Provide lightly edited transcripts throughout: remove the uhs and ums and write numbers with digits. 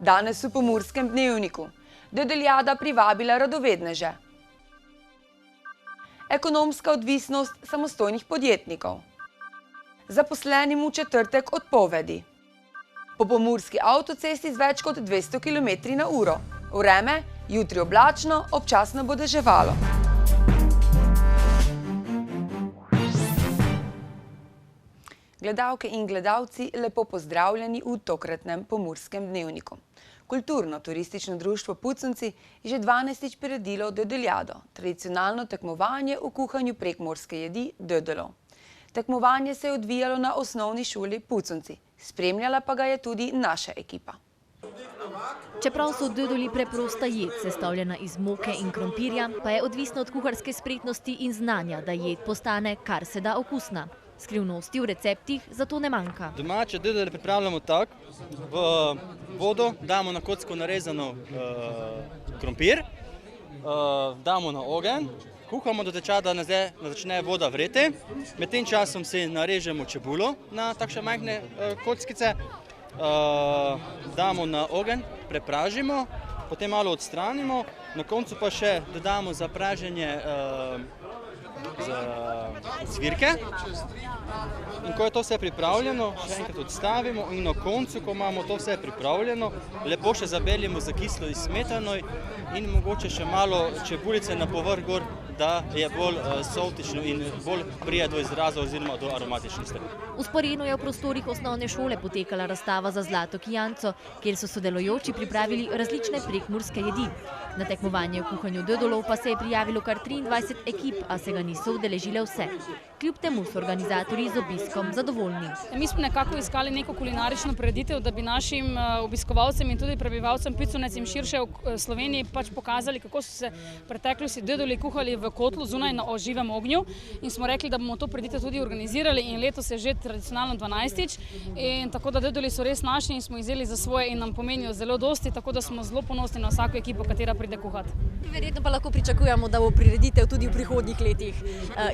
Danes v Pomurskem dnevniku. Dedoljada privabila radovedneže. Ekonomska odvisnost samostojnih podjetnikov. Zaposlenim v četrtek odpovedi. Po pomurski avtocesti z več kot 200 km/h. Vreme, jutri oblačno, občasno bo deževalo. Gledalke in gledalci, lepo pozdravljeni v tokratnem Pomurskem dnevniku. Kulturno-turistično društvo Puconci je že 12. priredilo Dedoljado, tradicionalno tekmovanje v kuhanju prekmurske jedi dödolov. Tekmovanje se je odvijalo na osnovni šoli Puconci, spremljala pa ga je tudi naša ekipa. Čeprav so dödoli preprosta jed, sestavljena iz moke in krompirja, pa je odvisno od kuharske spretnosti in znanja, da jed postane kar se da okusna. Skrivnosti v receptih zato ne manjka. Domače dödole pripravljamo tako, v vodo damo na kocko narezano krompir, damo na ogenj, kuhamo do teča, da začne voda vreti. Med tem časom si narežemo čebulo na takšne majhne kockice, damo na ogenj, prepražimo, potem malo odstranimo, na koncu pa še dodamo za praženje cvirke. In ko je to vse pripravljeno, še enkrat odstavimo in na koncu, ko imamo to vse pripravljeno, lepo še zabeljemo za kislo in smetano in mogoče še malo čebulice na povrh gor, da je bolj soltično in bolj prije do izraza oziroma do aromatičnosti. Vzporedno je v prostorih osnovne šole potekala razstava za zlato kijanco, kjer so sodelujoči pripravili različne prekmurske jedi. Na tekmovanje v kuhanju dödolov pa se je prijavilo kar 23 ekip, a se ga niso udeležile vse. Kljub temu so organizatorji z obiskom zadovoljni. Mi smo nekako iskali neko kulinarično prireditev, da bi našim obiskovalcem in tudi prebivalcem Puconec in širše v Sloveniji pač pokazali, kako so se v preteklosti dödoli kuhali v kotlu zunaj na živem ognju. In smo rekli, da bomo to prireditev tudi organizirali in letos je že tradicionalno 12. In tako da dödoli so res naši in smo jih vzeli za svoje in nam pomenijo zelo dosti, tako da smo zelo ponosni na vsako ekipo, katera pride kuhati. Verjetno pa lahko pričakujemo, da bo prireditev tudi v prihodnjih letih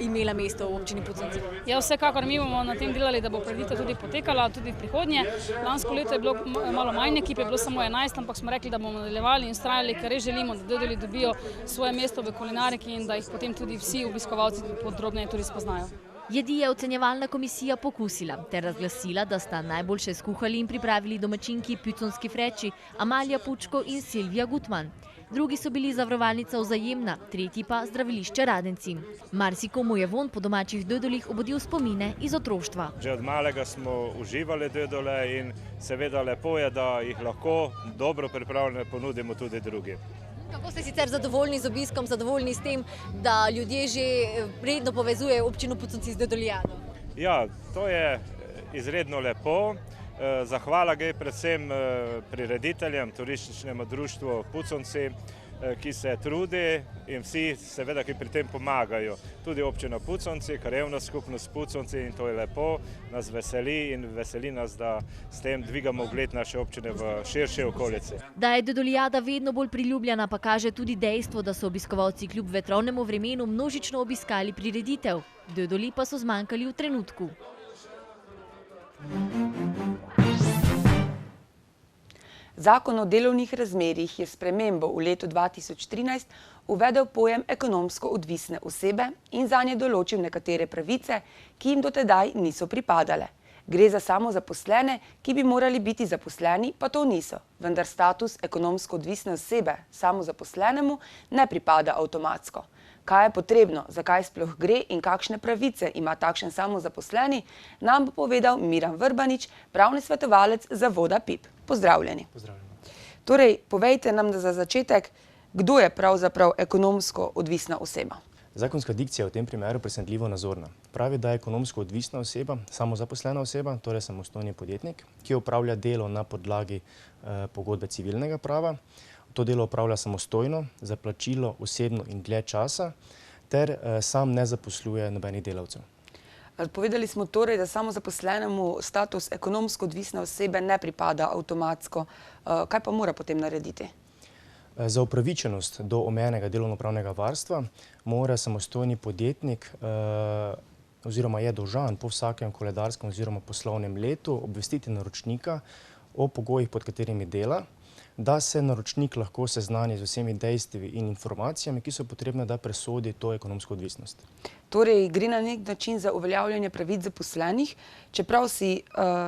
imela mesto v občini Puconci. Ja, vsekakor mi bomo na tem delali, da bo prireditev tudi potekala, tudi v prihodnje. Lansko leto je bilo malo manj ekip, je bilo samo 11, ampak smo rekli, da bomo nadaljevali in vztrajali, ker res želimo, da dödoli dobijo svoje mesto v kulinariki in da jih potem tudi vsi obiskovalci podrobneje tudi spoznajo. Jedi je ocenjevalna komisija pokusila ter razglasila, da sta najboljše skuhali in pripravili domačinki puconski freči Amalija Pučko in Silvija Gutman. Drugi so bili Zavarovalnica Vzajemna, tretji pa Zdravilišče Radenci. Marsikomu je vonj po domačih dödolih obudil spomine iz otroštva. Že od malega smo uživali dödole in seveda lepo je, da jih lahko dobro pripravljene ponudimo tudi drugim. Kako ste sicer zadovoljni z obiskom, zadovoljni s tem, da ljudje že redno povezujejo občino Puconci z Dedoljado? Ja, to je izredno lepo. Zahvala gre predvsem prirediteljem, turističnemu društvu Puconci, ki se trudi in vsi seveda, ki pri tem pomagajo. Tudi občina Puconci, krajevna skupnost Puconci in to je lepo, nas veseli in veseli nas, da s tem dvigamo ugled naše občine v širši okolici. Da je Dedoljada vedno bolj priljubljena, pa kaže tudi dejstvo, da so obiskovalci kljub vetrovnemu vremenu množično obiskali prireditev. Dödoli pa so zmanjkali v trenutku. Zakon o delovnih razmerjih je s spremembo v letu 2013 uvedel pojem ekonomsko odvisne osebe in zanje določil nekatere pravice, ki jim do tedaj niso pripadale. Gre za samozaposlene, ki bi morali biti zaposleni, pa to niso, vendar status ekonomsko odvisne osebe samozaposlenemu ne pripada avtomatsko. Kaj je potrebno, zakaj sploh gre in kakšne pravice ima takšen samozaposleni, nam bo povedal Miran Vrbanič, pravni svetovalec zavoda PIP. Pozdravljeni. Torej, povejte nam za začetek, kdo je pravzaprav ekonomsko odvisna oseba? Zakonska dikcija je v tem primeru presenetljivo nazorna. Pravi, da je ekonomsko odvisna oseba, samozaposlena oseba, torej samostojni podjetnik, ki opravlja delo na podlagi pogodbe civilnega prava. To delo opravlja samostojno, za plačilo osebno in dlje časa, ter sam ne zaposluje nobenih delavcev. Povedali smo torej, da samozaposlenemu status ekonomsko odvisne osebe ne pripada avtomatsko. Kaj pa mora potem narediti? Za upravičenost do omejenega delovnopravnega varstva mora samostojni podjetnik oziroma je dolžan po vsakem koledarskem oziroma poslovnem letu obvestiti naročnika o pogojih, pod katerimi dela, da se naročnik lahko seznani z vsemi dejstvi in informacijami, ki so potrebne, da presodi to ekonomsko odvisnost. Torej, gre na nek način za uveljavljanje pravic zaposlenih, čeprav si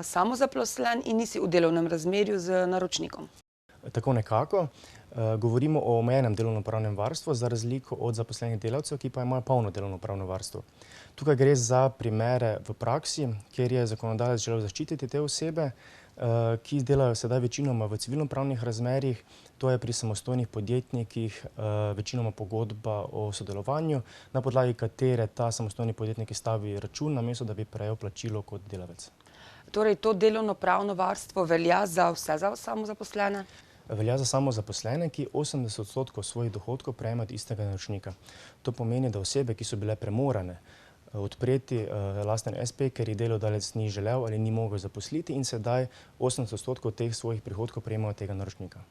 samozaposlen in nisi v delovnem razmerju z naročnikom. Tako nekako. Govorimo o omejenem delovnopravnem varstvu za razliko od zaposlenih delavcev, ki pa imajo polno delovnopravno varstvo. Tukaj gre za primere v praksi, kjer je zakonodajalec želel zaščititi te osebe, ki delajo sedaj večinoma v civilnopravnih razmerjih, to je pri samostojnih podjetnikih večinoma pogodba o sodelovanju, na podlagi katere ta samostojni podjetnik izstavi račun, namesto da bi prejel plačilo kot delavec. Torej, to delovnopravno varstvo velja za vse samozaposlene? Velja za samozaposlene, ki 80% svojih dohodkov prejemajo od istega naročnika. To pomeni, da osebe, ki so bile premorane odpreti lasten SP, ker jih delodajalec ni želel ali ni mogel zaposliti in sedaj 80% teh svojih prihodkov prejemajo od tega naročnika.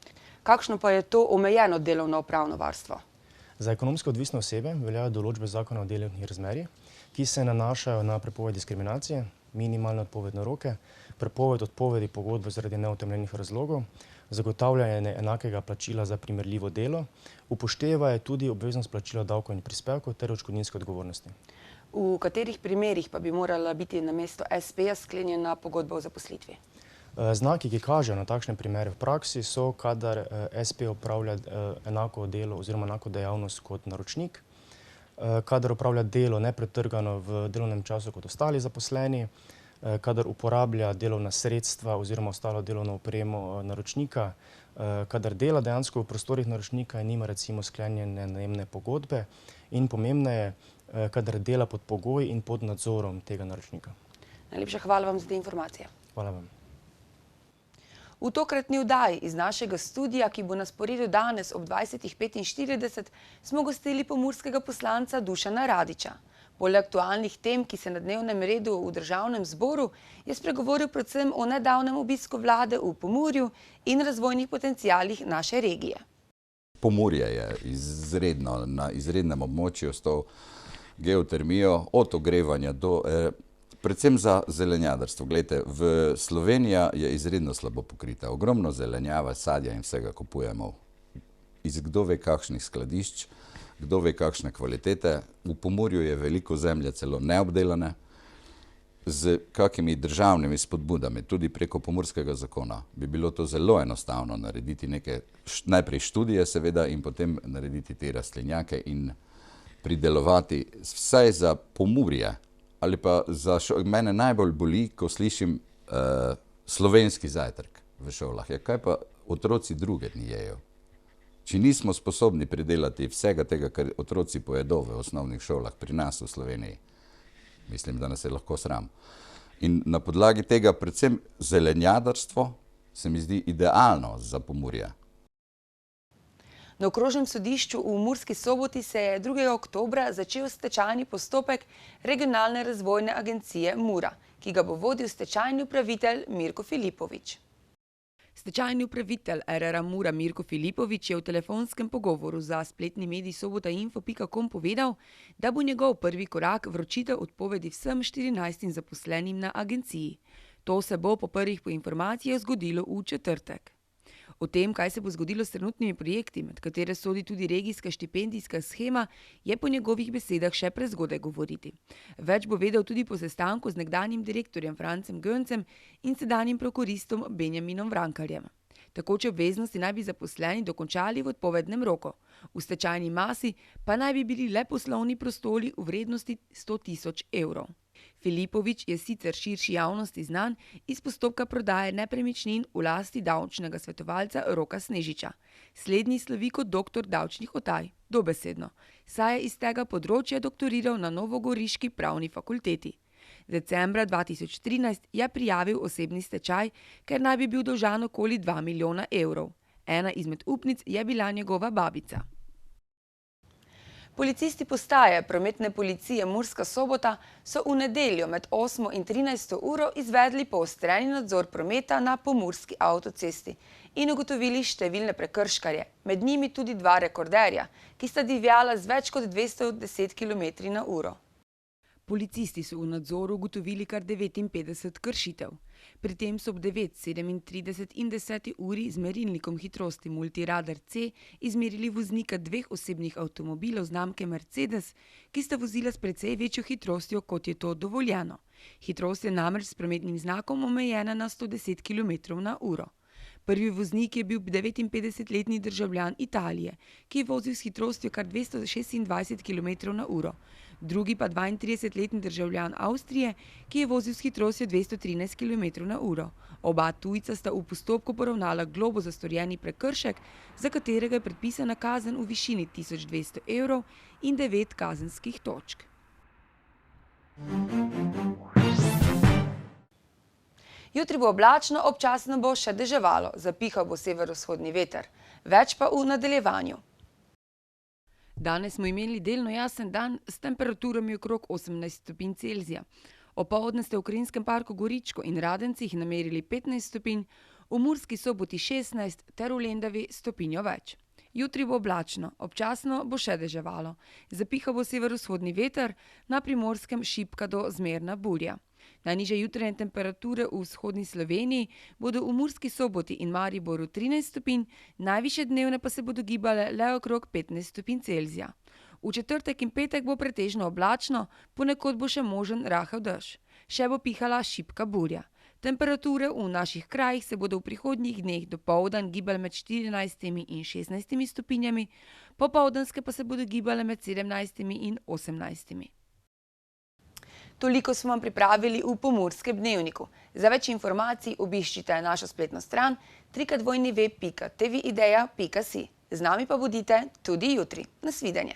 Kakšno pa je to omejeno delovnopravno varstvo? Za ekonomsko odvisne osebe veljajo določbe zakona o delovnih razmerjih, ki se nanašajo na prepoved diskriminacije, minimalne odpovedne roke, prepoved odpovedi pogodbe zaradi neutemeljenih razlogov, zagotavljanje enakega plačila za primerljivo delo, upoštevaje tudi obveznost plačila davkov in prispevkov ter odškodninske odgovornosti. V katerih primerih pa bi morala biti namesto SP-ja sklenjena pogodba o zaposlitvi? Znaki, ki kažejo na takšne primere v praksi, so, kadar SP opravlja enako delo oziroma enako dejavnost kot naročnik, kadar opravlja delo nepretrgano v delovnem času kot ostali zaposleni, kadar uporablja delovna sredstva oziroma ostalo delovno opremo naročnika, kadar dela dejansko v prostorih naročnika in nima recimo sklenjene najemne pogodbe in pomembneje, kadar dela pod pogoji in pod nadzorom tega naročnika. Najlepša hvala vam za te informacije. Hvala vam. V tokratni oddaji iz našega studia, ki bo na sporedu danes ob 20:45, smo gostili pomurskega poslanca Dušana Radića. Poleg aktualnih tem, ki se na dnevnem redu v državnem zboru, je spregovoril predvsem o nedavnem obisku vlade v Pomurju in razvojnih potencialih naše regije. Pomurje je izredno, na izrednem območju s to geotermijo, od ogrevanja do, predvsem za zelenjadarstvo. Glejte, v Slovenija je izredno slabo pokrita. Ogromno zelenjava, sadja in vsega kupujemo iz kdo ve kakšnih skladišč, kdo ve kakšne kvalitete. V Pomurju je veliko zemlje celo neobdelane, z kakimi državnimi spodbudami, tudi preko pomurskega zakona, bi bilo to zelo enostavno narediti neke, najprej študije seveda in potem narediti te rastlinjake in pridelovati vsaj za Pomurje. Ali pa mene najbolj boli, ko slišim slovenski zajtrk v šolah. Ja, kaj pa otroci druge dni jejo? Če nismo sposobni pridelati vsega tega, kar otroci pojedo v osnovnih šolah pri nas v Sloveniji, mislim, da nas je lahko sram. In na podlagi tega predvsem zelenjadarstvo se mi zdi idealno za Pomurje. Na okrožnem sodišču v Murski Soboti se je 2. oktobra začel stečajni postopek Regionalne razvojne agencije Mura, ki ga bo vodil stečajni upravitelj Mirko Filipović. Stečajni upravitelj RR Mura Mirko Filipović je v telefonskem pogovoru za spletni medij sobotainfo.com povedal, da bo njegov prvi korak vročitev odpovedi vsem 14 zaposlenim na agenciji. To se bo po prvih informacijah zgodilo v četrtek. O tem, kaj se bo zgodilo s trenutnimi projekti, med katere sodi tudi regijska štipendijska shema, je po njegovih besedah še prezgodaj govoriti. Več bo vedel tudi po sestanku z nekdanjim direktorjem Francem Göncem in sedanjim prokuristom Benjaminom Vrankarjem. Tekoče obveznosti naj bi zaposleni dokončali v odpovednem roku. V stečajni masi pa naj bi bili le poslovni prostori v vrednosti 100.000 evrov. Filipović je sicer širši javnosti znan iz postopka prodaje nepremičnin v lasti davčnega svetovalca Roka Snežiča. Slednji slovi kot doktor davčnih utaj, dobesedno, saj je iz tega področja doktoriral na novogoriški pravni fakulteti. Decembra 2013 je prijavil osebni stečaj, ker naj bi bil dolžan okoli 2 milijona evrov. Ena izmed upnic je bila njegova babica. Policisti postaje prometne policije Murska Sobota so v nedeljo med 8. in 13. uro izvedli poostreni nadzor prometa na pomurski avtocesti in ugotovili številne prekrškarje, med njimi tudi 2 rekorderja, ki sta divjala z več kot 210 km/h. Policisti so v nadzoru ugotovili kar 59 kršitev. Pri tem so ob 9, 37 in 10 uri z merilnikom hitrosti Multiradar C izmerili voznika dveh osebnih avtomobilov znamke Mercedes, ki sta vozila s precej večjo hitrostjo, kot je to dovoljeno. Hitrost je namreč s prometnim znakom omejena na 110 km/h. Prvi voznik je bil 59-letni državljan Italije, ki je vozil s hitrostjo kar 226 km/h. Drugi pa 32-letni državljan Avstrije, ki je vozil s hitrostjo 213 km/h. Oba tujca sta v postopku poravnala globo za storjeni prekršek, za katerega je predpisana kazen v višini 1200 evrov in 9 kazenskih točk. Jutri bo oblačno, občasno bo še deževalo, zapihal bo severovzhodni veter. Več pa v nadaljevanju. Danes smo imeli delno jasen dan s temperaturami okrog 18 stopinj Celzija. Opoldne ste v Ukrajinskem parku Goričko in Radencih namerili 15 stopinj, v Murski Soboti 16 ter v Lendavi stopinjo več. Jutri bo oblačno, občasno bo še deževalo. Zapihal bo severovzhodni veter, na Primorskem šibka do zmerna burja. Najnižje jutranje temperature v vzhodni Sloveniji bodo v Murski Soboti in Mariboru 13 stopinj, najvišje dnevne pa se bodo gibale le okrog 15 stopinj Celzija. V četrtek in petek bo pretežno oblačno, ponekod bo še možen rahel dež. Še bo pihala šibka burja. Temperature v naših krajih se bodo v prihodnjih dneh dopoldan gibale med 14 in 16 stopinjami, popoldanske pa se bodo gibale med 17 in 18. Toliko smo vam pripravili v Pomurskem dnevniku. Za več informacij obiščite našo spletno stran www.tvideja.si. Z nami pa bodite tudi jutri. Nasvidenje.